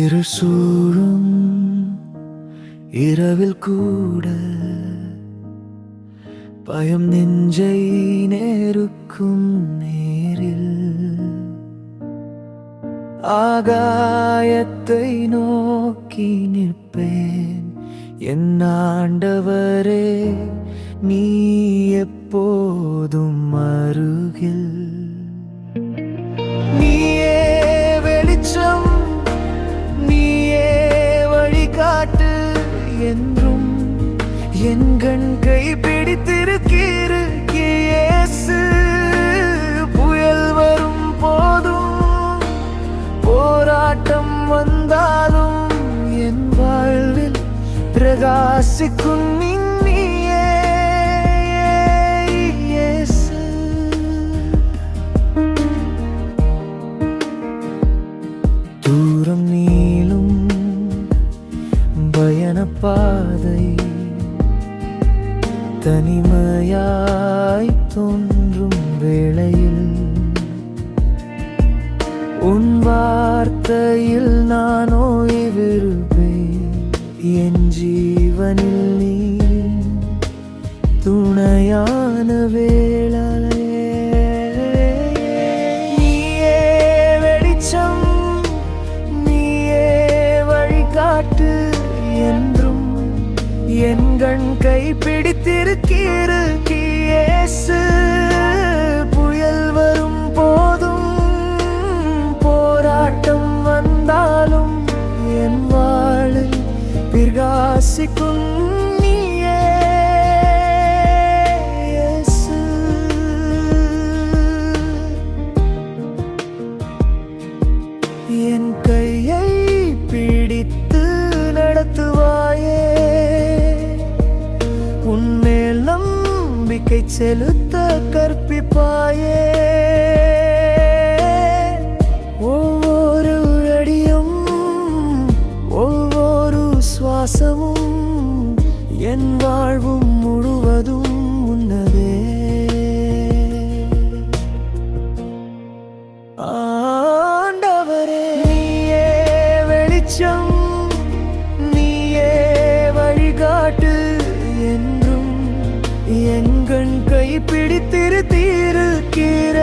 இருள் சூழும் இரவில் கூட பயம் நெஞ்சை நேருக்கும் நேரில் ஆகாயத்தை நோக்கி நிற்பேன். என் ஆண்டவரே, நீ எப்போதும் அருகில். நீயே வெளிச்சம், நீயே வழிகாட்டு என்றும் என் கண் கை பிடித்திருக்கிற இயேசு. புயல் வரும் போதும் போராட்டம் வந்தாலும் என் வாழ்வில் பிரகாசிக்கும் நீயே இயேசு. தூரம் நீளும் பயணப்பாதை தனிமையாய் தோன்றும் வேளையில் உன் வார்த்தையில் நான் ஓய்விருப்பேன். என் ஜீவனில் நீ துணையான வேளையே. நீயே வெளிச்சம், நீயே வழிகாட்டு என்றும் என் கண் கை பிடித்திருக்கிற இயேசு. புயல் வரும் போதும் போராட்டம் வந்தாலும் என் வாழில் பிரகாசிக்கும் நீயே இயேசு. என் கையை பிடித்து நடத்துவாயே, உன்மேல் நம்பிக்கை செலுத்த கற்பிப்பாயே. ஒவ்வொரு அடியும் ஒவ்வொரு சுவாசமும் என் வாழ்வும் முழுவதும் உன்னதே. ஆண்டவரே, நீயே வெளிச்சம், நீயே வழிகாட்டு என்றும் என் கண் கை பிடித்திருக்கிற